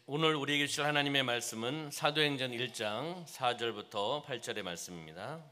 오늘 우리에게 주실 하나님의 말씀은 사도행전 1장 4절부터 8절의 말씀입니다.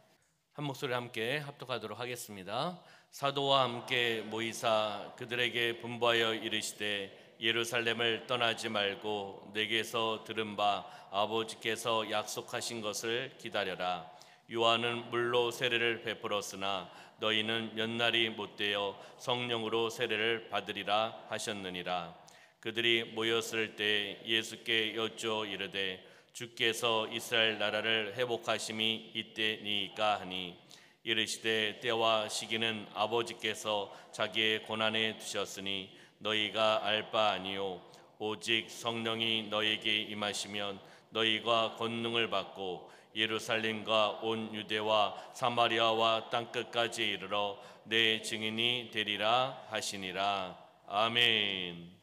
한 목소리 함께 합독하도록 하겠습니다. 사도와 함께 모이사 그들에게 분부하여 이르시되 예루살렘을 떠나지 말고 내게서 들은 바 아버지께서 약속하신 것을 기다려라. 요한은 물로 세례를 베풀었으나 너희는 몇 날이 못되어 성령으로 세례를 받으리라 하셨느니라. 그들이 모였을 때 예수께 여쭈어 이르되 주께서 이스라엘 나라를 회복하심이 이때니까 하니 이르시되 때와 시기는 아버지께서 자기의 권한에 두셨으니 너희가 알 바 아니요 오직 성령이 너희에게 임하시면 너희가 권능을 받고 예루살렘과 온 유대와 사마리아와 땅끝까지 이르러 내 증인이 되리라 하시니라. 아멘.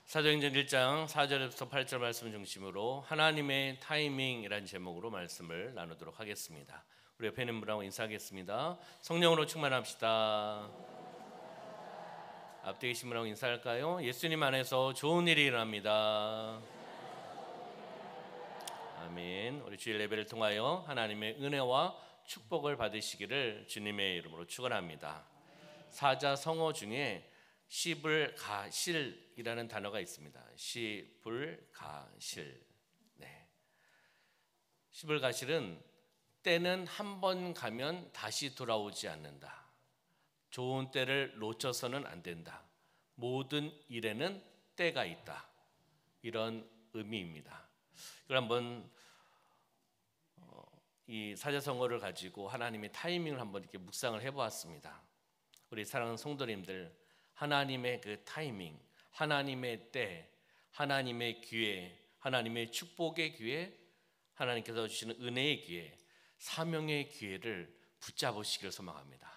사도행전 1장 4절부터 8절 말씀 중심으로 하나님의 타이밍이라는 제목으로 말씀을 나누도록 하겠습니다. 우리 옆에 있는 분하고 인사하겠습니다. 성령으로 충만합시다. 앞뒤 계신 분하고 인사할까요? 예수님 안에서 좋은 일이 일어납니다. 아멘. 우리 주일 예배를 통하여 하나님의 은혜와 축복을 받으시기를 주님의 이름으로 축원합니다. 사자성어 중에 시불가실이라는 단어가 있습니다. 시불가실. 네. 시불가실은 때는 한 번 가면 다시 돌아오지 않는다. 좋은 때를 놓쳐서는 안 된다. 모든 일에는 때가 있다. 이런 의미입니다. 이걸 한번 이 사자성어를 가지고 하나님의 타이밍을 한번 이렇게 묵상을 해보았습니다. 우리 사랑하는 성도님들, 하나님의 그 타이밍, 하나님의 때, 하나님의 기회, 하나님의 축복의 기회, 하나님께서 주시는 은혜의 기회, 사명의 기회를 붙잡으시길 소망합니다.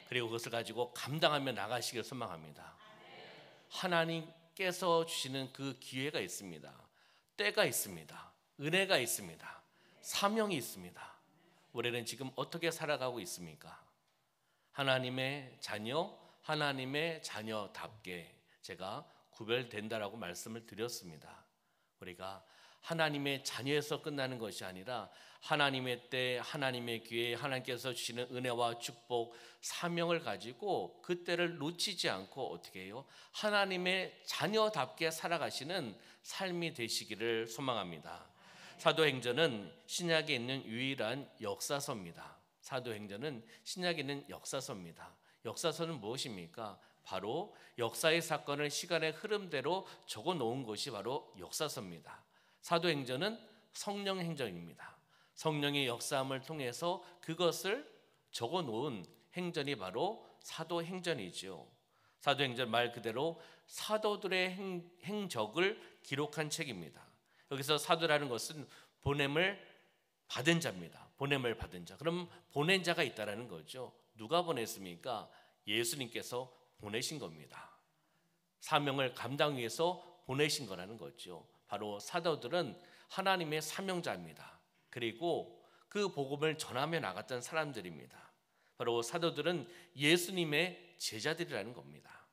그리고 그것을 가지고 감당하며 나가시길 소망합니다. 하나님께서 주시는 그 기회가 있습니다. 때가 있습니다. 은혜가 있습니다. 사명이 있습니다. 우리는 지금 어떻게 살아가고 있습니까? 하나님의 자녀, 하나님의 자녀답게 제가 구별된다라고 말씀을 드렸습니다. 우리가 하나님의 자녀에서 끝나는 것이 아니라 하나님의 때, 하나님의 기회, 하나님께서 주시는 은혜와 축복, 사명을 가지고 그 때를 놓치지 않고 어떻게 해요? 하나님의 자녀답게 살아가시는 삶이 되시기를 소망합니다. 사도행전은 신약에 있는 유일한 역사서입니다. 사도행전은 신약에 있는 역사서입니다. 역사서는 무엇입니까? 바로 역사의 사건을 시간의 흐름대로 적어 놓은 것이 바로 역사서입니다. 사도행전은 성령 행전입니다. 성령의 역사함을 통해서 그것을 적어 놓은 행전이 바로 사도행전이죠. 사도행전 말 그대로 사도들의 행적을 기록한 책입니다. 여기서 사도라는 것은 보냄을 받은 자입니다. 보냄을 받은 자. 그럼 보낸 자가 있다라는 거죠. 누가 보냈습니까? 예수님께서 보내신 겁니다. 사명을 감당 위해서 보내신 거라는 거죠. 바로 사도들은 하나님의 사명자입니다. 그리고 그 복음을 전하며 나갔던 사람들입니다. 바로 사도들은 예수님의 제자들이라는 겁니다.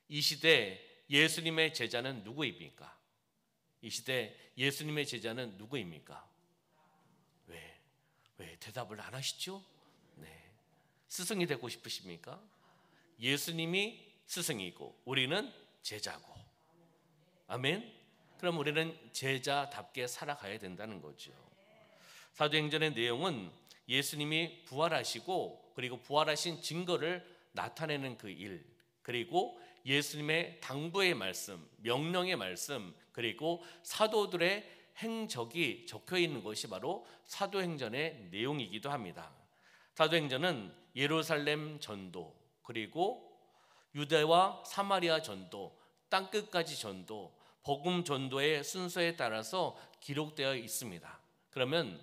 이 시대 예수님의 제자는 누구입니까? 이 시대 예수님의 제자는 누구입니까? 왜 대답을 안 하시죠? 네. 스승이 되고 싶으십니까? 예수님이 스승이고 우리는 제자고. 아멘. 그럼 우리는 제자답게 살아가야 된다는 거죠. 사도행전의 내용은 예수님이 부활하시고 그리고 부활하신 증거를 나타내는 그 일, 그리고 예수님의 당부의 말씀, 명령의 말씀, 그리고 사도들의 행적이 적혀 있는 것이 바로 사도행전의 내용이기도 합니다. 사도행전은 예루살렘 전도, 그리고 유대와 사마리아 전도, 땅끝까지 전도, 복음 전도의 순서에 따라서 기록되어 있습니다. 그러면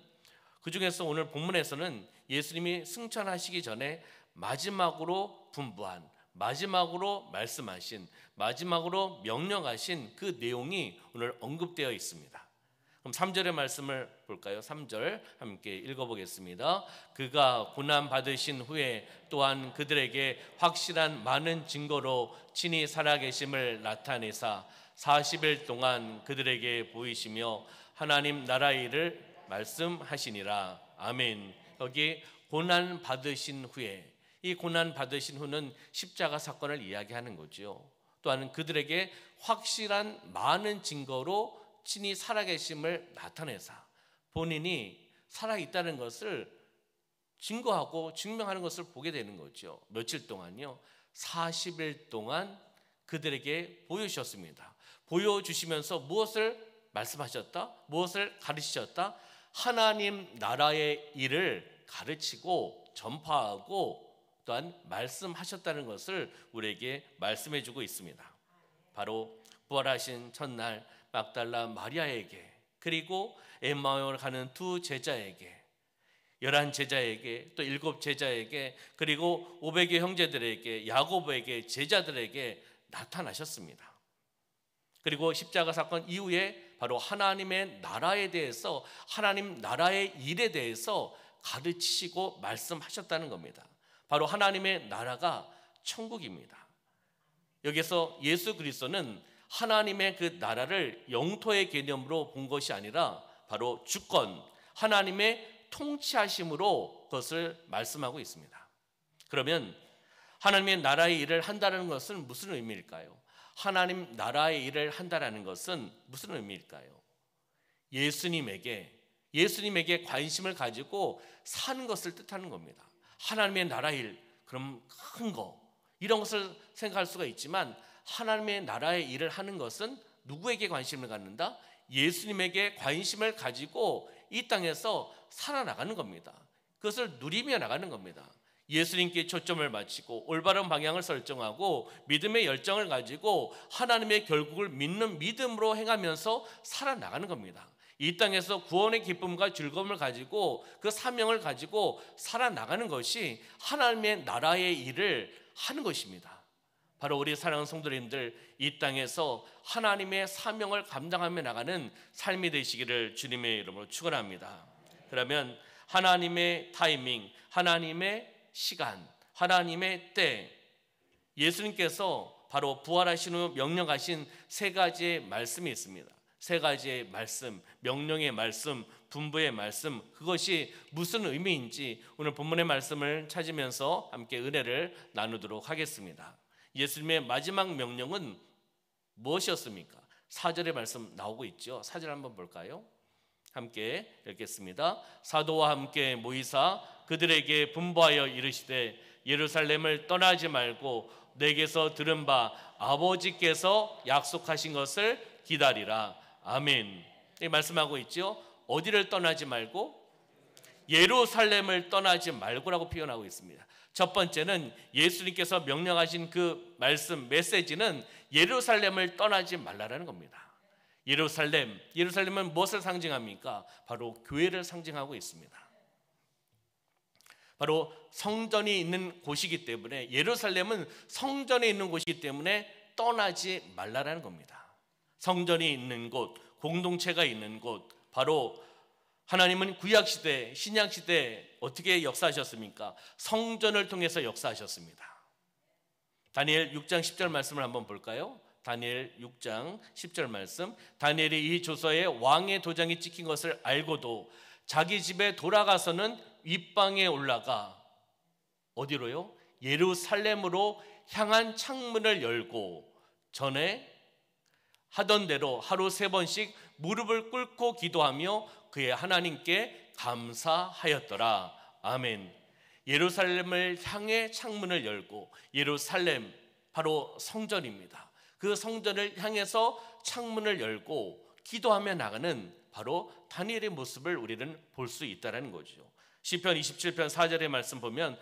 그 중에서 오늘 본문에서는 예수님이 승천하시기 전에 마지막으로 분부한, 마지막으로 말씀하신, 마지막으로 명령하신 그 내용이 오늘 언급되어 있습니다. 그럼 3절의 말씀을 볼까요? 3절 함께 읽어보겠습니다. 그가 고난 받으신 후에 또한 그들에게 확실한 많은 증거로 친히 살아계심을 나타내사 40일 동안 그들에게 보이시며 하나님 나라의 일을 말씀하시니라. 아멘. 여기 고난 받으신 후에, 이 고난 받으신 후는 십자가 사건을 이야기하는 거죠. 또한 그들에게 확실한 많은 증거로 친히 살아계심을 나타내사 본인이 살아있다는 것을 증거하고 증명하는 것을 보게 되는 거죠. 며칠 동안요? 40일 동안 그들에게 보여주셨습니다. 보여주시면서 무엇을 말씀하셨다? 무엇을 가르치셨다? 하나님 나라의 일을 가르치고 전파하고 또한 말씀하셨다는 것을 우리에게 말씀해주고 있습니다. 바로 부활하신 첫날 막달라 마리아에게, 그리고 엠마오를 가는 두 제자에게, 11제자에게, 또 7제자에게, 그리고 500의 형제들에게, 야고보에게, 제자들에게 나타나셨습니다. 그리고 십자가 사건 이후에 바로 하나님의 나라에 대해서, 하나님 나라의 일에 대해서 가르치시고 말씀하셨다는 겁니다. 바로 하나님의 나라가 천국입니다. 여기서 예수 그리스도는 하나님의 그 나라를 영토의 개념으로 본 것이 아니라 바로 주권, 하나님의 통치하심으로 그것을 말씀하고 있습니다. 그러면 하나님의 나라의 일을 한다는 것은 무슨 의미일까요? 하나님 나라의 일을 한다는 것은 무슨 의미일까요? 예수님에게 관심을 가지고 사는 것을 뜻하는 겁니다. 하나님의 나라 일, 그럼 큰 거, 이런 것을 생각할 수가 있지만 하나님의 나라의 일을 하는 것은 누구에게 관심을 갖는다? 예수님에게 관심을 가지고 이 땅에서 살아나가는 겁니다. 그것을 누리며 나가는 겁니다. 예수님께 초점을 맞추고 올바른 방향을 설정하고 믿음의 열정을 가지고 하나님의 결국을 믿는 믿음으로 행하면서 살아나가는 겁니다. 이 땅에서 구원의 기쁨과 즐거움을 가지고 그 사명을 가지고 살아나가는 것이 하나님의 나라의 일을 하는 것입니다. 바로 우리 사랑하는 성도님들, 이 땅에서 하나님의 사명을 감당하며 나가는 삶이 되시기를 주님의 이름으로 축원합니다. 그러면 하나님의 타이밍, 하나님의 시간, 하나님의 때, 예수님께서 바로 부활하신 후 명령하신 세 가지의 말씀이 있습니다. 세 가지의 말씀, 명령의 말씀, 분부의 말씀, 그것이 무슨 의미인지 오늘 본문의 말씀을 찾으면서 함께 은혜를 나누도록 하겠습니다. 예수님의 마지막 명령은 무엇이었습니까? 4절의 말씀 나오고 있죠. 4절 한번 볼까요? 함께 읽겠습니다. 사도와 함께 모이사 그들에게 분부하여 이르시되 예루살렘을 떠나지 말고 내게서 들은 바 아버지께서 약속하신 것을 기다리라. 아멘. 말씀하고 있죠. 어디를 떠나지 말고? 예루살렘을 떠나지 말고라고 표현하고 있습니다. 첫 번째는 예수님께서 명령하신 그 말씀, 메시지는 예루살렘을 떠나지 말라라는 겁니다. 예루살렘은 무엇을 상징합니까? 바로 교회를 상징하고 있습니다. 바로 성전이 있는 곳이기 때문에, 예루살렘은 성전에 있는 곳이기 때문에 떠나지 말라라는 겁니다. 성전이 있는 곳, 공동체가 있는 곳, 바로 하나님은 구약시대, 신약시대 어떻게 역사하셨습니까? 성전을 통해서 역사하셨습니다. 다니엘 6장 10절 말씀을 한번 볼까요? 다니엘 6장 10절 말씀. 다니엘이 이 조서에 왕의 도장이 찍힌 것을 알고도 자기 집에 돌아가서는 윗방에 올라가 어디로요? 예루살렘으로 향한 창문을 열고 전에 하던 대로 하루 3번씩 무릎을 꿇고 기도하며 그의 하나님께 감사하였더라. 아멘. 예루살렘을 향해 창문을 열고, 예루살렘 바로 성전입니다. 그 성전을 향해서 창문을 열고 기도하며 나가는 바로 다니엘의 모습을 우리는 볼 수 있다는 거죠. 시편 27편 4절의 말씀 보면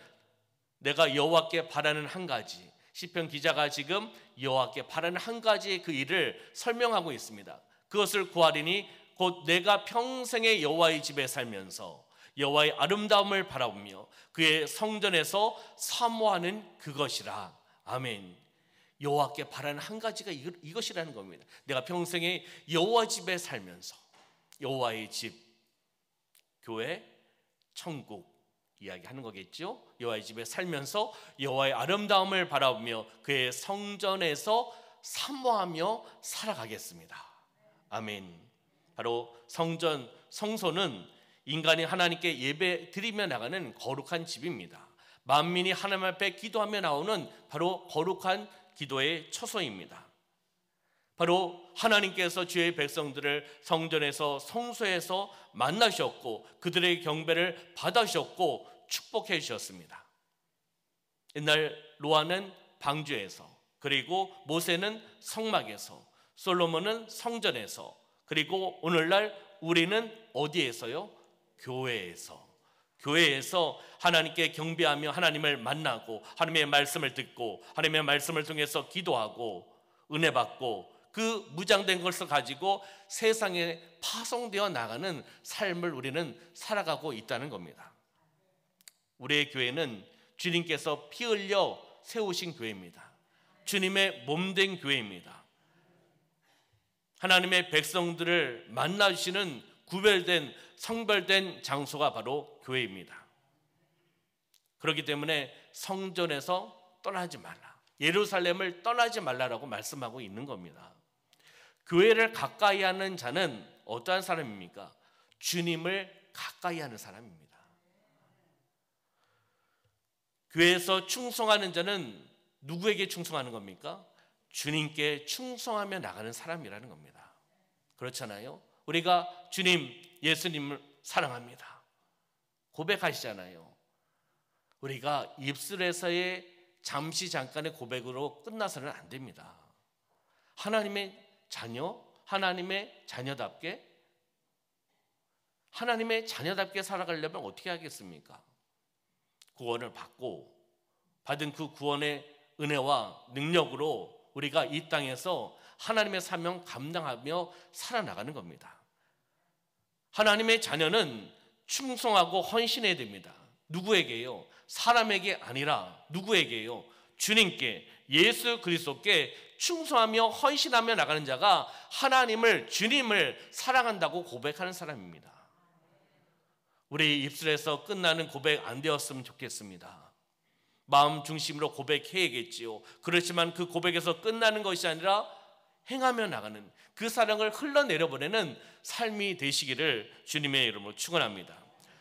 내가 여호와께 바라는 한 가지, 시편 기자가 지금 여호와께 바라는 한 가지의 그 일을 설명하고 있습니다. 그것을 구하리니 곧 내가 평생의 여호와의 집에 살면서 여호와의 아름다움을 바라보며 그의 성전에서 사모하는 그것이라. 아멘. 여호와께 바라는 한 가지가 이것이라는 겁니다. 내가 평생의 여호와 집에 살면서, 여호와의 집, 교회, 천국 이야기하는 거겠죠. 여호와의 집에 살면서 여호와의 아름다움을 바라보며 그의 성전에서 사모하며 살아가겠습니다. 아멘. 바로 성전, 성소는 인간이 하나님께 예배 드리며 나가는 거룩한 집입니다. 만민이 하나님 앞에 기도하며 나오는 바로 거룩한 기도의 처소입니다. 바로 하나님께서 주의 백성들을 성전에서 성소에서 만나셨고 그들의 경배를 받으셨고 축복해 주셨습니다. 옛날 노아는 방주에서, 그리고 모세는 성막에서, 솔로몬은 성전에서, 그리고 오늘날 우리는 어디에서요? 교회에서 하나님께 경배하며 하나님을 만나고 하나님의 말씀을 듣고 하나님의 말씀을 통해서 기도하고 은혜 받고 그 무장된 것을 가지고 세상에 파송되어 나가는 삶을 우리는 살아가고 있다는 겁니다. 우리의 교회는 주님께서 피 흘려 세우신 교회입니다. 주님의 몸된 교회입니다. 하나님의 백성들을 만나주시는 구별된 성별된 장소가 바로 교회입니다. 그렇기 때문에 성전에서 떠나지 말라, 예루살렘을 떠나지 말라라고 말씀하고 있는 겁니다. 교회를 가까이 하는 자는 어떠한 사람입니까? 주님을 가까이 하는 사람입니다. 교회에서 충성하는 자는 누구에게 충성하는 겁니까? 주님께 충성하며 나가는 사람이라는 겁니다. 그렇잖아요. 우리가 주님, 예수님을 사랑합니다 고백하시잖아요. 우리가 입술에서의 잠깐의 고백으로 끝나서는 안 됩니다. 하나님의 자녀, 하나님의 자녀답게 살아가려면 어떻게 하겠습니까? 구원을 받고 받은 그 구원의 은혜와 능력으로 우리가 이 땅에서 하나님의 사명 감당하며 살아나가는 겁니다. 하나님의 자녀는 충성하고 헌신해야 됩니다. 누구에게요? 사람에게 아니라 누구에게요? 주님께, 예수 그리스도께 충성하며 헌신하며 나가는 자가 하나님을, 주님을 사랑한다고 고백하는 사람입니다. 우리 입술에서 끝나는 고백 안 되었으면 좋겠습니다. 마음 중심으로 고백해야겠지요. 그렇지만 그 고백에서 끝나는 것이 아니라 행하며 나가는, 그 사랑을 흘러내려보내는 삶이 되시기를 주님의 이름으로 축원합니다.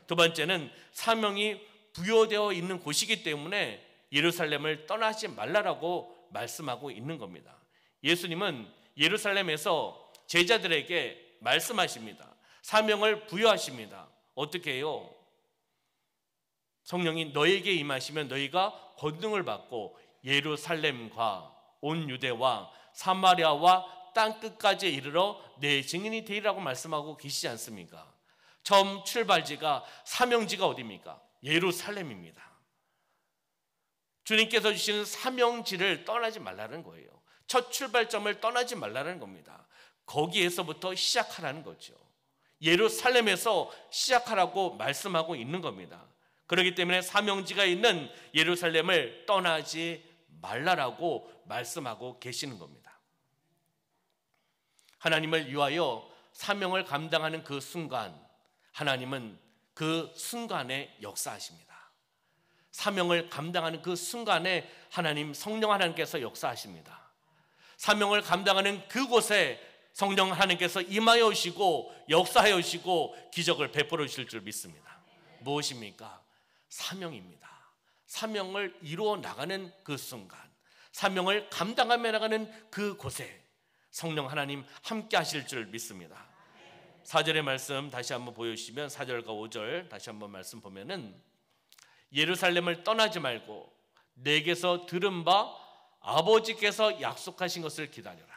두 번째는 사명이 부여되어 있는 곳이기 때문에 예루살렘을 떠나지 말라라고 말씀하고 있는 겁니다. 예수님은 예루살렘에서 제자들에게 말씀하십니다. 사명을 부여하십니다. 어떻게 해요? 성령이 너에게 임하시면 너희가 권능을 받고 예루살렘과 온 유대와 사마리아와 땅끝까지 이르러 내 증인이 되리라고 말씀하고 계시지 않습니까? 처음 출발지가, 사명지가 어디입니까? 예루살렘입니다. 주님께서 주시는 사명지를 떠나지 말라는 거예요. 첫 출발점을 떠나지 말라는 겁니다. 거기에서부터 시작하라는 거죠. 예루살렘에서 시작하라고 말씀하고 있는 겁니다. 그렇기 때문에 사명지가 있는 예루살렘을 떠나지 말라라고 말씀하고 계시는 겁니다. 하나님을 위하여 사명을 감당하는 그 순간, 하나님은 그 순간에 역사하십니다. 사명을 감당하는 그 순간에 하나님, 성령 하나님께서 역사하십니다. 사명을 감당하는 그곳에 성령 하나님께서 임하여 오시고 역사하여 오시고 기적을 베풀어 주실 줄 믿습니다. 무엇입니까? 사명입니다. 사명을 이루어 나가는 그 순간, 사명을 감당하며 나가는 그곳에 성령 하나님 함께 하실 줄 믿습니다. 4절의 말씀 다시 한번 보여주시면 4절과 5절 다시 한번 말씀 보면은 예루살렘을 떠나지 말고 내게서 들은 바 아버지께서 약속하신 것을 기다려라.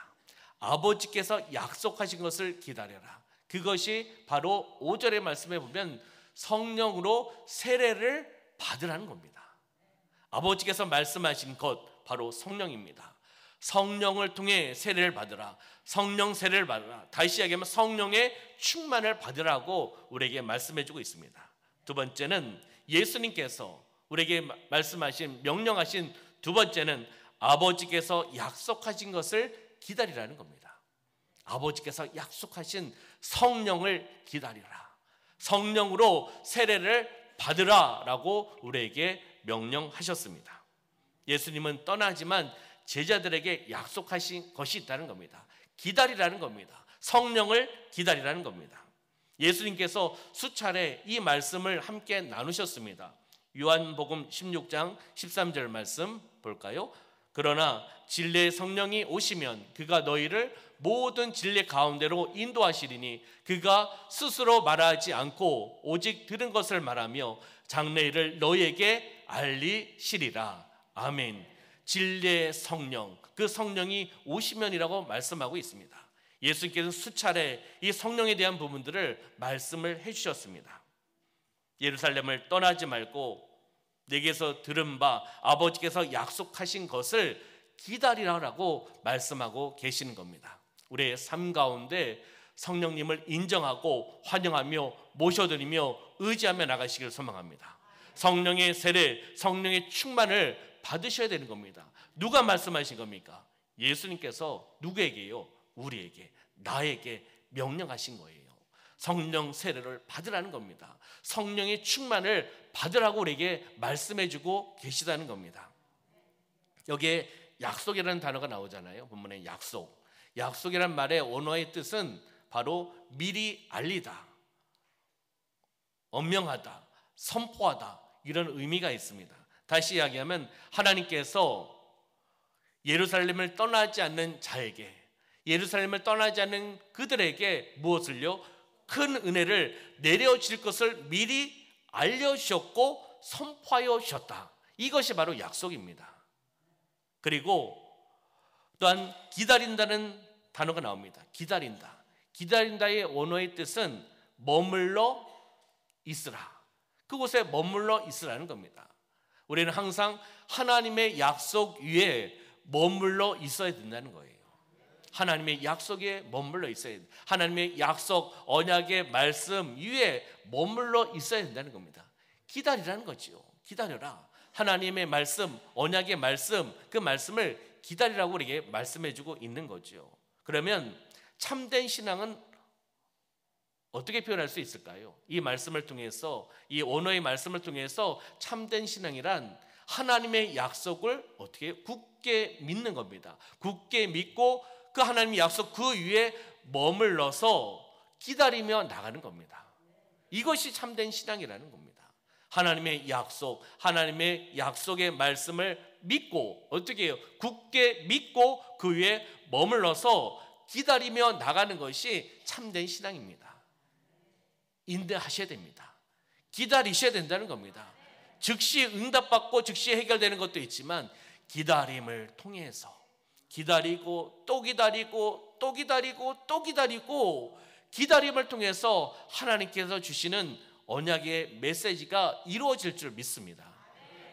아버지께서 약속하신 것을 기다려라. 그것이 바로 5절의 말씀에 보면 성령으로 세례를 받으라는 겁니다. 아버지께서 말씀하신 것 바로 성령입니다. 성령을 통해 세례를 받으라. 성령 세례를 받으라. 다시 이야기하면 성령의 충만을 받으라고 우리에게 말씀해주고 있습니다. 두 번째는 예수님께서 우리에게 말씀하신, 명령하신 두 번째는 아버지께서 약속하신 것을 기다리라는 겁니다. 아버지께서 약속하신 성령을 기다리라. 성령으로 세례를 받으라라고 우리에게 명령하셨습니다. 예수님은 떠나지만 제자들에게 약속하신 것이 있다는 겁니다. 기다리라는 겁니다. 성령을 기다리라는 겁니다. 예수님께서 수차례 이 말씀을 함께 나누셨습니다. 요한복음 16장 13절 말씀 볼까요? 그러나 진리의 성령이 오시면 그가 너희를 모든 진리 가운데로 인도하시리니 그가 스스로 말하지 않고 오직 들은 것을 말하며 장래일을 너희에게 알리시리라. 아멘. 진리의 성령, 그 성령이 오시면이라고 말씀하고 있습니다. 예수님께서 수차례 이 성령에 대한 부분들을 말씀을 해주셨습니다. 예루살렘을 떠나지 말고 내게서 들은 바 아버지께서 약속하신 것을 기다리라고 말씀하고 계시는 겁니다. 우리의 삶 가운데 성령님을 인정하고 환영하며 모셔드리며 의지하며 나가시길 소망합니다. 성령의 세례, 성령의 충만을 받으셔야 되는 겁니다. 누가 말씀하신 겁니까? 예수님께서 누구에게요? 우리에게, 나에게 명령하신 거예요. 성령 세례를 받으라는 겁니다. 성령의 충만을 받으라고 우리에게 말씀해주고 계시다는 겁니다. 여기에 약속이라는 단어가 나오잖아요. 본문에 약속. 약속이란 말의 원어의 뜻은 바로 미리 알리다, 엄명하다, 선포하다, 이런 의미가 있습니다. 다시 이야기하면 하나님께서 예루살렘을 떠나지 않는 자에게, 예루살렘을 떠나지 않는 그들에게 무엇을요? 큰 은혜를 내려질 것을 미리 알려주셨고 선포하여 주셨다. 이것이 바로 약속입니다. 그리고 또한 기다린다는 단어가 나옵니다. 기다린다. 기다린다의 원어의 뜻은 머물러 있으라. 그곳에 머물러 있으라는 겁니다. 우리는 항상 하나님의 약속 위에 머물러 있어야 된다는 거예요. 하나님의 약속에 머물러 있어야 된다. 하나님의 약속, 언약의 말씀 위에 머물러 있어야 된다는 겁니다. 기다리라는 거죠. 기다려라. 하나님의 말씀, 언약의 말씀, 그 말씀을 기다리라고 우리에게 말씀해주고 있는 거죠. 그러면 참된 신앙은 어떻게 표현할 수 있을까요? 이 말씀을 통해서, 이 언어의 말씀을 통해서 참된 신앙이란 하나님의 약속을 어떻게 굳게 믿는 겁니다. 굳게 믿고 그 하나님의 약속 그 위에 머물러서 기다리며 나가는 겁니다. 이것이 참된 신앙이라는 겁니다. 하나님의 약속, 하나님의 약속의 말씀을 믿고 어떻게 해요? 굳게 믿고 그 위에 머물러서 기다리며 나가는 것이 참된 신앙입니다. 인내하셔야 됩니다. 기다리셔야 된다는 겁니다. 즉시 응답받고 즉시 해결되는 것도 있지만 기다림을 통해서 기다리고 또 기다리고 또 기다리고 또 기다리고 기다림을 통해서 하나님께서 주시는 언약의 메시지가 이루어질 줄 믿습니다.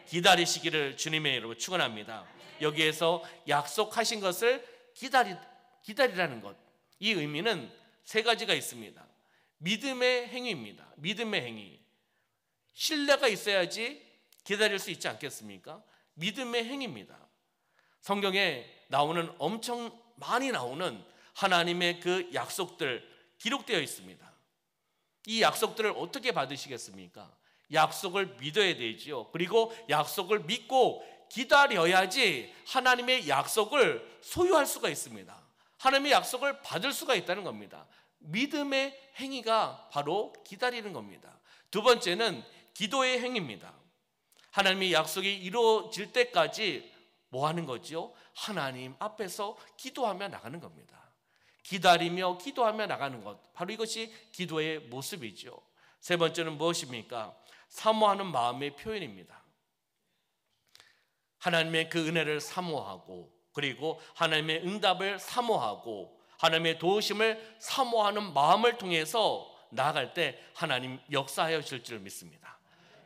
기다리시기를 주님의 이름으로 축원합니다. 여기에서 약속하신 것을 기다리라는 것, 이 의미는 세 가지가 있습니다. 믿음의 행위입니다. 믿음의 행위. 신뢰가 있어야지 기다릴 수 있지 않겠습니까? 믿음의 행위입니다. 성경에 나오는 엄청 많이 나오는 하나님의 그 약속들 기록되어 있습니다. 이 약속들을 어떻게 받으시겠습니까? 약속을 믿어야 되지요. 그리고 약속을 믿고 기다려야지 하나님의 약속을 소유할 수가 있습니다. 하나님의 약속을 받을 수가 있다는 겁니다. 믿음의 행위가 바로 기다리는 겁니다. 두 번째는 기도의 행위입니다. 하나님의 약속이 이루어질 때까지 뭐 하는 거죠? 하나님 앞에서 기도하며 나가는 겁니다. 기다리며 기도하며 나가는 것, 바로 이것이 기도의 모습이죠. 세 번째는 무엇입니까? 사모하는 마음의 표현입니다. 하나님의 그 은혜를 사모하고 그리고 하나님의 응답을 사모하고 하나님의 도우심을 사모하는 마음을 통해서 나아갈 때 하나님 역사하여 주실 줄 믿습니다.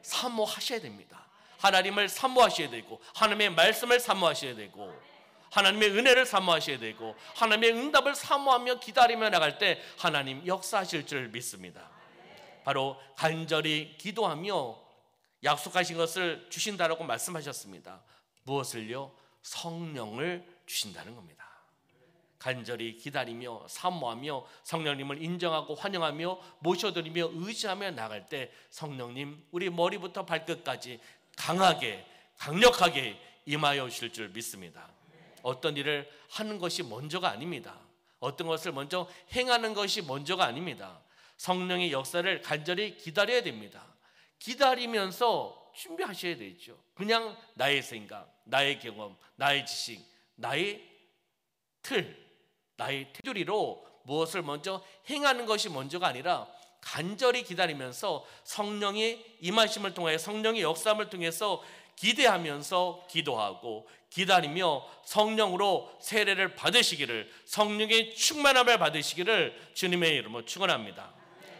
사모하셔야 됩니다. 하나님을 사모하셔야 되고 하나님의 말씀을 사모하셔야 되고 하나님의 은혜를 사모하셔야 되고 하나님의 응답을 사모하며 기다리며 나갈 때 하나님 역사하실 줄 믿습니다. 바로 간절히 기도하며 약속하신 것을 주신다라고 말씀하셨습니다. 무엇을요? 성령을 주신다는 겁니다. 간절히 기다리며 사모하며 성령님을 인정하고 환영하며 모셔드리며 의지하며 나갈 때 성령님 우리 머리부터 발끝까지 강하게 강력하게 임하여 주실 줄 믿습니다. 어떤 일을 하는 것이 먼저가 아닙니다. 어떤 것을 먼저 행하는 것이 먼저가 아닙니다. 성령의 역사를 간절히 기다려야 됩니다. 기다리면서 준비하셔야 되죠. 그냥 나의 생각, 나의 경험, 나의 지식, 나의 틀, 나의 테두리로 무엇을 먼저 행하는 것이 먼저가 아니라 간절히 기다리면서 성령의 임하심을 통하여 성령의 역사함을 통해서 기대하면서 기도하고 기다리며 성령으로 세례를 받으시기를, 성령의 충만함을 받으시기를 주님의 이름으로 축원합니다.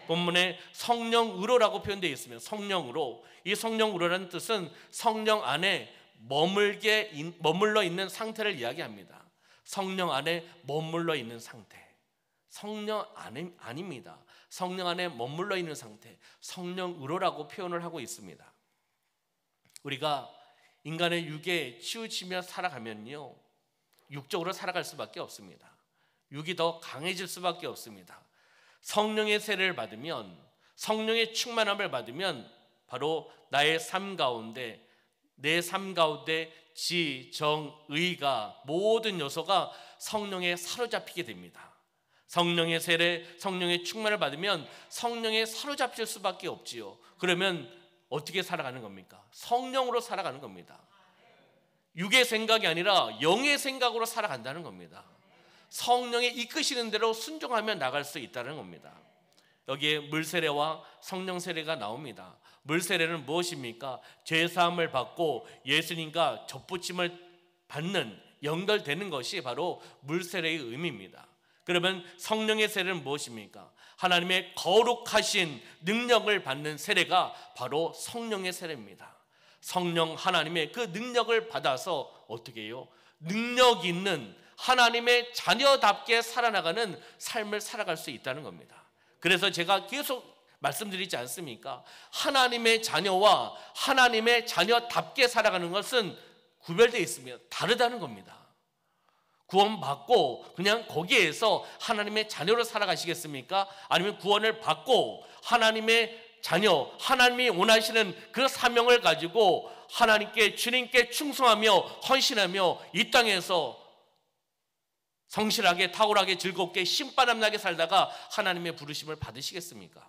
본문에 성령으로라고 표현되어 있으면 성령으로, 이 성령으로라는 뜻은 성령 안에 머물러 있는 상태를 이야기합니다. 성령 안에 머물러 있는 상태, 성령 안에 아닙니다. 성령 안에 머물러 있는 상태, 성령으로라고 표현을 하고 있습니다. 우리가 인간의 육에 치우치며 살아가면요, 육적으로 살아갈 수밖에 없습니다. 육이 더 강해질 수밖에 없습니다. 성령의 세례를 받으면, 성령의 충만함을 받으면 바로 나의 삶 가운데, 내 삶 가운데 지, 정, 의가 모든 요소가 성령에 사로잡히게 됩니다. 성령의 세례, 성령의 충만을 받으면 성령에 사로잡힐 수밖에 없지요. 그러면 어떻게 살아가는 겁니까? 성령으로 살아가는 겁니다. 육의 생각이 아니라 영의 생각으로 살아간다는 겁니다. 성령의 이끄시는 대로 순종하며 나갈 수 있다는 겁니다. 여기에 물세례와 성령 세례가 나옵니다. 물세례는 무엇입니까? 죄사함을 받고 예수님과 접붙임을 받는, 연결되는 것이 바로 물세례의 의미입니다. 그러면 성령의 세례는 무엇입니까? 하나님의 거룩하신 능력을 받는 세례가 바로 성령의 세례입니다. 성령 하나님의 그 능력을 받아서 어떻게 해요? 능력 있는 하나님의 자녀답게 살아나가는 삶을 살아갈 수 있다는 겁니다. 그래서 제가 계속 말씀드리지 않습니까? 하나님의 자녀와 하나님의 자녀답게 살아가는 것은 구별되어 있으며 다르다는 겁니다. 구원받고 그냥 거기에서 하나님의 자녀로 살아가시겠습니까? 아니면 구원을 받고 하나님의 자녀, 하나님이 원하시는 그 사명을 가지고 하나님께, 주님께 충성하며 헌신하며 이 땅에서 성실하게, 탁월하게, 즐겁게, 신바람 나게 살다가 하나님의 부르심을 받으시겠습니까?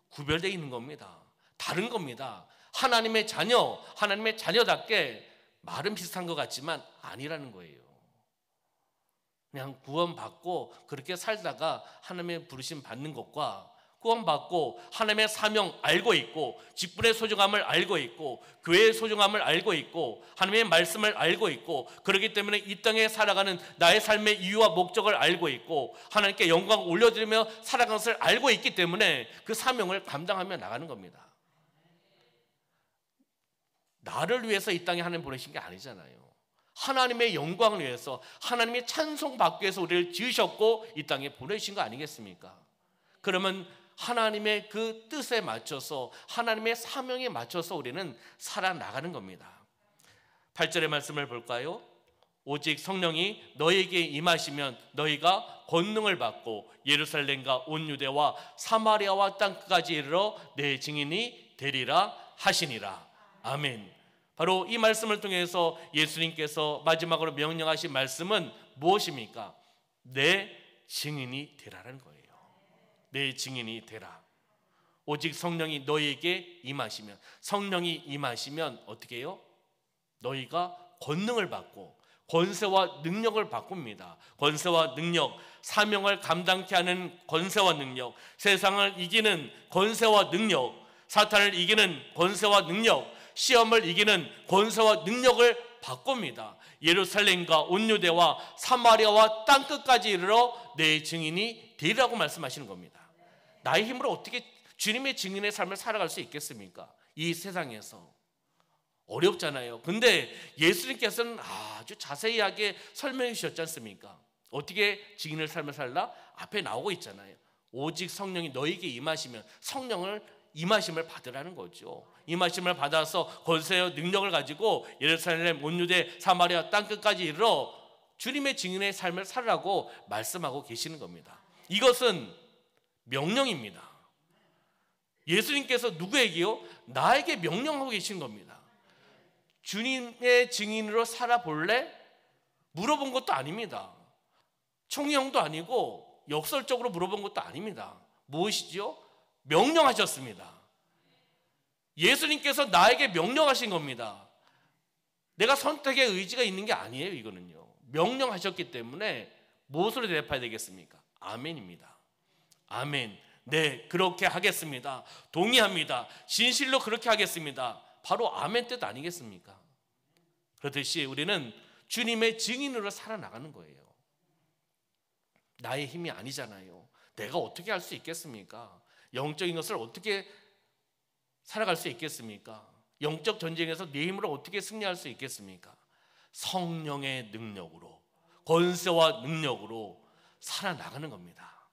구별되어 있는 겁니다. 다른 겁니다. 하나님의 자녀, 하나님의 자녀답게 말은 비슷한 것 같지만 아니라는 거예요. 그냥 구원받고 그렇게 살다가 하나님의 부르심 받는 것과, 구원받고 하나님의 사명 알고 있고, 직분의 소중함을 알고 있고, 교회의 소중함을 알고 있고, 하나님의 말씀을 알고 있고, 그렇기 때문에 이 땅에 살아가는 나의 삶의 이유와 목적을 알고 있고, 하나님께 영광 올려드리며 살아가는 것을 알고 있기 때문에 그 사명을 감당하며 나가는 겁니다. 나를 위해서 이 땅에 하나님 보내신 게 아니잖아요. 하나님의 영광을 위해서, 하나님의 찬송 받기 위해서 우리를 지으셨고 이 땅에 보내신 거 아니겠습니까? 그러면 하나님의 그 뜻에 맞춰서, 하나님의 사명에 맞춰서 우리는 살아나가는 겁니다. 8절의 말씀을 볼까요? 오직 성령이 너희에게 임하시면 너희가 권능을 받고 예루살렘과 온 유대와 사마리아와 땅끝까지 이르러 내 증인이 되리라 하시니라. 아멘. 바로 이 말씀을 통해서 예수님께서 마지막으로 명령하신 말씀은 무엇입니까? 내 증인이 되라는 거예요. 내 증인이 되라. 오직 성령이 너희에게 임하시면, 성령이 임하시면 어떻게 해요? 너희가 권능을 받고 권세와 능력을 바꿉니다. 권세와 능력, 사명을 감당케 하는 권세와 능력, 세상을 이기는 권세와 능력, 사탄을 이기는 권세와 능력, 시험을 이기는 권세와 능력을 바꿉니다. 예루살렘과 온 유대와 사마리아와 땅끝까지 이르러 내 증인이 되리라고 말씀하시는 겁니다. 나의 힘으로 어떻게 주님의 증인의 삶을 살아갈 수 있겠습니까? 이 세상에서 어렵잖아요. 근데 예수님께서는 아주 자세하게 설명해 주셨지 않습니까? 어떻게 증인의 삶을 살라? 앞에 나오고 있잖아요. 오직 성령이 너에게 임하시면, 성령을 임하심을 받으라는 거죠. 임하심을 받아서 권세와 능력을 가지고 예루살렘, 온 유대, 사마리아 땅끝까지 이르러 주님의 증인의 삶을 살라고 말씀하고 계시는 겁니다. 이것은 명령입니다. 예수님께서 누구에게요? 나에게 명령하고 계신 겁니다. 주님의 증인으로 살아볼래? 물어본 것도 아닙니다. 총영도 아니고 역설적으로 물어본 것도 아닙니다. 무엇이죠? 명령하셨습니다. 예수님께서 나에게 명령하신 겁니다. 내가 선택의 의지가 있는 게 아니에요. 이거는요, 명령하셨기 때문에 무엇으로 대답해야 되겠습니까? 아멘입니다. 아멘. 네, 그렇게 하겠습니다. 동의합니다. 진실로 그렇게 하겠습니다. 바로 아멘 뜻 아니겠습니까? 그렇듯이 우리는 주님의 증인으로 살아나가는 거예요. 나의 힘이 아니잖아요. 내가 어떻게 할 수 있겠습니까? 영적인 것을 어떻게 살아갈 수 있겠습니까? 영적 전쟁에서 내 힘으로 어떻게 승리할 수 있겠습니까? 성령의 능력으로, 권세와 능력으로 살아나가는 겁니다.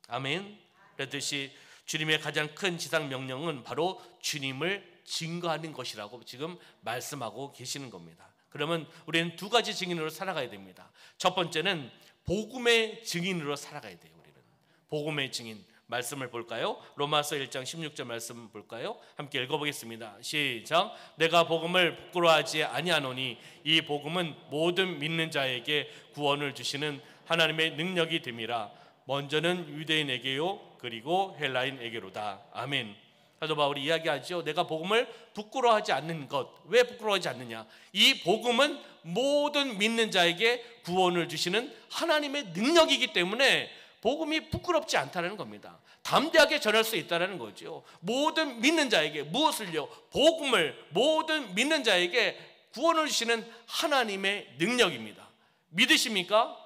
아멘. 그렇듯이 주님의 가장 큰 지상 명령은 바로 주님을 증거하는 것이라고 지금 말씀하고 계시는 겁니다. 그러면 우리는 두 가지 증인으로 살아가야 됩니다. 첫 번째는 복음의 증인으로 살아가야 돼요. 우리는 복음의 증인. 말씀을 볼까요? 로마서 1장 16절 말씀 볼까요? 함께 읽어보겠습니다. 시작. 내가 복음을 부끄러워하지 아니하노니 이 복음은 모든 믿는 자에게 구원을 주시는 하나님의 능력이 됨이라. 먼저는 유대인에게요 그리고 헬라인에게로다. 아멘. 사도 바울이 이야기하죠. 내가 복음을 부끄러워하지 않는 것. 왜 부끄러워하지 않느냐? 이 복음은 모든 믿는 자에게 구원을 주시는 하나님의 능력이기 때문에 복음이 부끄럽지 않다는 겁니다. 담대하게 전할 수 있다는 거죠. 모든 믿는 자에게 무엇을요? 복음을 모든 믿는 자에게 구원을 주시는 하나님의 능력입니다. 믿으십니까?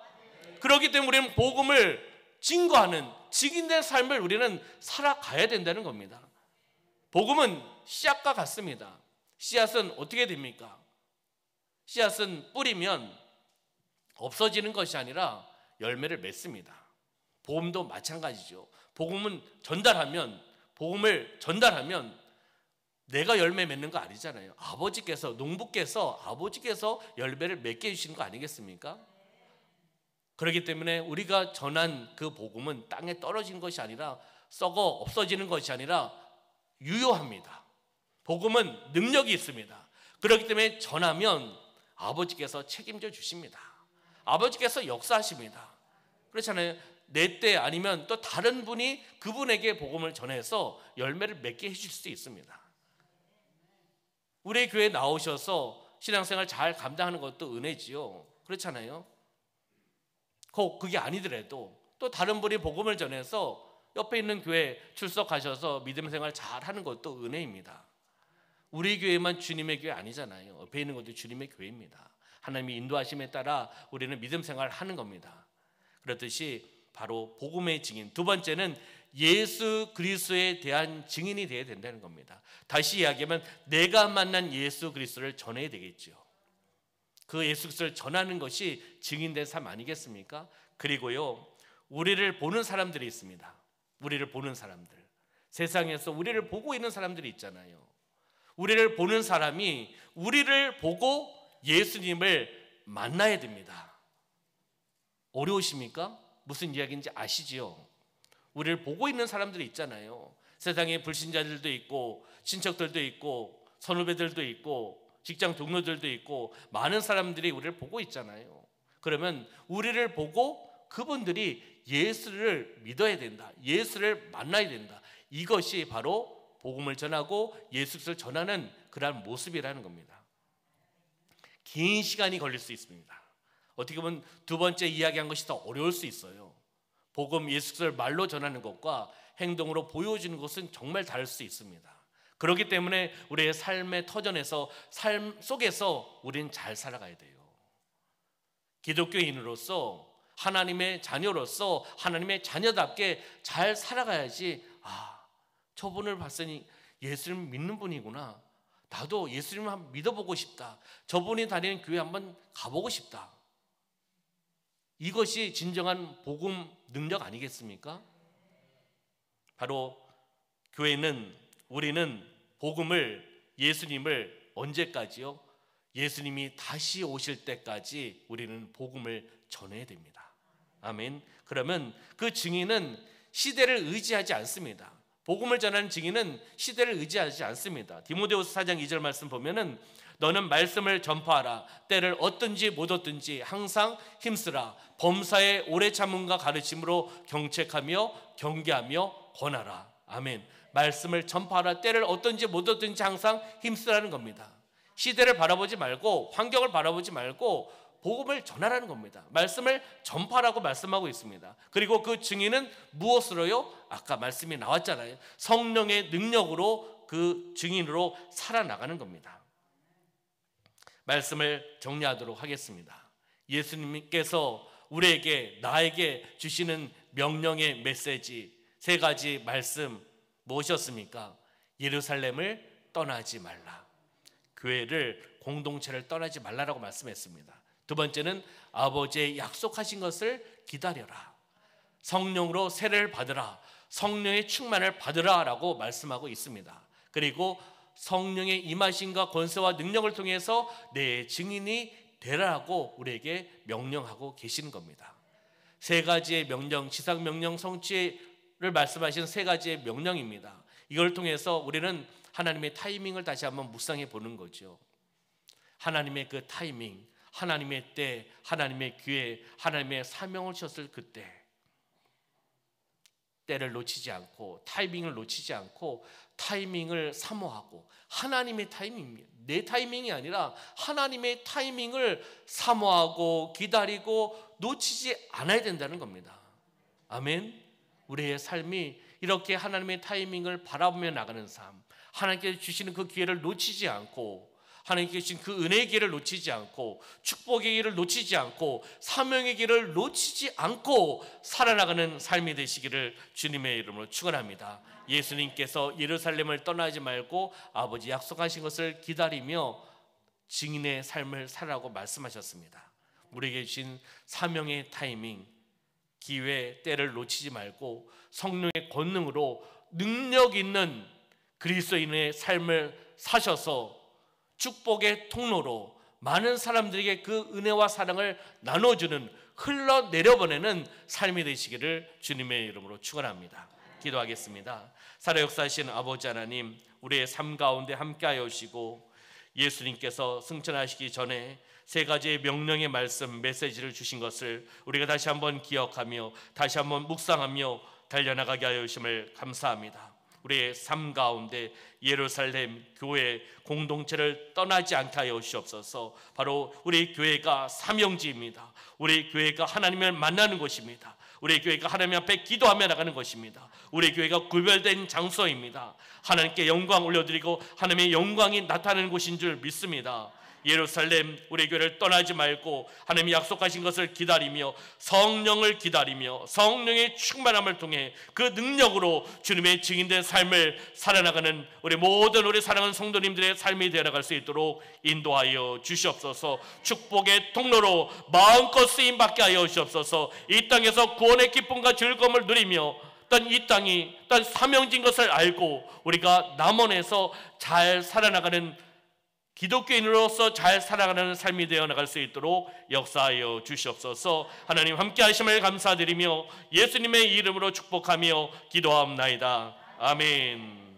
그렇기 때문에 우리는 복음을 증거하는 증인된 삶을 우리는 살아가야 된다는 겁니다. 복음은 씨앗과 같습니다. 씨앗은 어떻게 됩니까? 씨앗은 뿌리면 없어지는 것이 아니라 열매를 맺습니다. 복음도 마찬가지죠. 복음을 전달하면 내가 열매 맺는 거 아니잖아요. 농부께서 아버지께서 열매를 맺게 해주시는 거 아니겠습니까? 그렇기 때문에 우리가 전한 그 복음은 땅에 떨어진 것이 아니라 썩어 없어지는 것이 아니라 유효합니다. 복음은 능력이 있습니다. 그렇기 때문에 전하면 아버지께서 책임져 주십니다. 아버지께서 역사하십니다. 그렇잖아요. 내 때 아니면 또 다른 분이 그분에게 복음을 전해서 열매를 맺게 해줄 수 있습니다. 우리 교회에 나오셔서 신앙생활 잘 감당하는 것도 은혜지요. 그렇잖아요. 그게 아니더라도 또 다른 분이 복음을 전해서 옆에 있는 교회 출석하셔서 믿음 생활 잘 하는 것도 은혜입니다. 우리 교회만 주님의 교회 아니잖아요. 옆에 있는 것도 주님의 교회입니다. 하나님의 인도하심에 따라 우리는 믿음 생활을 하는 겁니다. 그렇듯이 바로 복음의 증인. 두 번째는 예수 그리스도에 대한 증인이 되어야 된다는 겁니다. 다시 이야기하면 내가 만난 예수 그리스도를 전해야 되겠죠. 그 예수 그리스도를 전하는 것이 증인된 삶 아니겠습니까? 그리고요, 우리를 보는 사람들이 있습니다. 우리를 보는 사람들. 세상에서 우리를 보고 있는 사람들이 있잖아요. 우리를 보는 사람이 우리를 보고 예수님을 만나야 됩니다. 어려우십니까? 무슨 이야기인지 아시지요? 우리를 보고 있는 사람들이 있잖아요. 세상에 불신자들도 있고 친척들도 있고 선후배들도 있고 직장 동료들도 있고 많은 사람들이 우리를 보고 있잖아요. 그러면 우리를 보고 그분들이 예수를 믿어야 된다. 예수를 만나야 된다. 이것이 바로 복음을 전하고 예수를 전하는 그러한 모습이라는 겁니다. 긴 시간이 걸릴 수 있습니다. 어떻게 보면 두 번째 이야기한 것이 더 어려울 수 있어요. 복음 예수를 말로 전하는 것과 행동으로 보여주는 것은 정말 다를 수 있습니다. 그렇기 때문에 우리의 삶의 터전에서 삶 속에서 우리는 잘 살아가야 돼요. 기독교인으로서 하나님의 자녀로서 하나님의 자녀답게 잘 살아가야지. 저분을 봤으니 예수를 믿는 분이구나. 나도 예수님을 한번 믿어보고 싶다. 저분이 다니는 교회 한번 가보고 싶다. 이것이 진정한 복음 능력 아니겠습니까? 바로 우리는 복음을, 예수님을 언제까지요? 예수님이 다시 오실 때까지 우리는 복음을 전해야 됩니다. 아멘. 그러면 그 증인은 시대를 의지하지 않습니다. 복음을 전하는 증인은 시대를 의지하지 않습니다. 디모데후서 4장 2절 말씀 보면은 너는 말씀을 전파하라. 때를 얻든지 못 얻든지 항상 힘쓰라. 범사에 오래 참음과 가르침으로 경책하며 경계하며 권하라. 아멘. 말씀을 전파하라. 때를 얻든지 못 얻든지 항상 힘쓰라는 겁니다. 시대를 바라보지 말고 환경을 바라보지 말고 복음을 전하라는 겁니다. 말씀을 전파라고 말씀하고 있습니다. 그리고 그 증인은 무엇으로요? 아까 말씀이 나왔잖아요. 성령의 능력으로 그 증인으로 살아나가는 겁니다. 말씀을 정리하도록 하겠습니다. 예수님께서 우리에게 나에게 주시는 명령의 메시지 세 가지 말씀 무엇이었습니까? 예루살렘을 떠나지 말라. 교회를 공동체를 떠나지 말라라고 말씀했습니다. 두 번째는 아버지의 약속하신 것을 기다려라. 성령으로 세례를 받으라. 성령의 충만을 받으라라고 말씀하고 있습니다. 그리고 성령의 임하심과 권세와 능력을 통해서 내 증인이 되라고 우리에게 명령하고 계시는 겁니다. 세 가지의 명령, 지상명령, 성취를 말씀하신 세 가지의 명령입니다. 이걸 통해서 우리는 하나님의 타이밍을 다시 한번 묵상해 보는 거죠. 하나님의 그 타이밍, 하나님의 때, 하나님의 기회, 하나님의 사명을 주셨을 그때 때를 놓치지 않고 타이밍을 놓치지 않고 타이밍을 사모하고 하나님의 타이밍입니다. 내 타이밍이 아니라 하나님의 타이밍을 사모하고 기다리고 놓치지 않아야 된다는 겁니다. 아멘. 우리의 삶이 이렇게 하나님의 타이밍을 바라보며 나가는 삶, 하나님께서 주시는 그 기회를 놓치지 않고 하나님께 주신 그 은혜의 기회를 놓치지 않고 축복의 기회를 놓치지 않고 사명의 기회를 놓치지 않고 살아나가는 삶이 되시기를 주님의 이름으로 축원합니다. 예수님께서 예루살렘을 떠나지 말고 아버지 약속하신 것을 기다리며 증인의 삶을 살라고 말씀하셨습니다. 우리에게 주신 사명의 타이밍, 기회, 때를 놓치지 말고 성령의 권능으로 능력 있는 그리스도인의 삶을 사셔서 축복의 통로로 많은 사람들에게 그 은혜와 사랑을 나눠주는 흘러내려보내는 삶이 되시기를 주님의 이름으로 축원합니다. 기도하겠습니다. 살아 역사하신 아버지 하나님, 우리의 삶 가운데 함께하여 주시고 예수님께서 승천하시기 전에 세 가지의 명령의 말씀 메시지를 주신 것을 우리가 다시 한번 기억하며 다시 한번 묵상하며 달려나가게 하여 주심을 감사합니다. 우리의 삶 가운데 예루살렘 교회 공동체를 떠나지 않게 하여 주시옵소서. 바로 우리 교회가 사명지입니다. 우리 교회가 하나님을 만나는 곳입니다. 우리 교회가 하나님 앞에 기도하며 나가는 것입니다. 우리 교회가 구별된 장소입니다. 하나님께 영광 올려드리고 하나님의 영광이 나타나는 곳인 줄 믿습니다. 예루살렘 우리 교회를 떠나지 말고 하나님이 약속하신 것을 기다리며 성령을 기다리며 성령의 충만함을 통해 그 능력으로 주님의 증인된 삶을 살아나가는 우리 모든 우리 사랑하는 성도님들의 삶이 되어나갈 수 있도록 인도하여 주시옵소서. 축복의 통로로 마음껏 쓰임받게 하여 주시옵소서. 이 땅에서 구원의 기쁨과 즐거움을 누리며 이 땅이 사명진 것을 알고 우리가 남원에서 잘 살아나가는 기독교인으로서 잘 살아가는 삶이 되어 나갈 수 있도록 역사하여 주시옵소서. 하나님 함께 하심을 감사드리며 예수님의 이름으로 축복하며 기도하옵나이다. 아멘.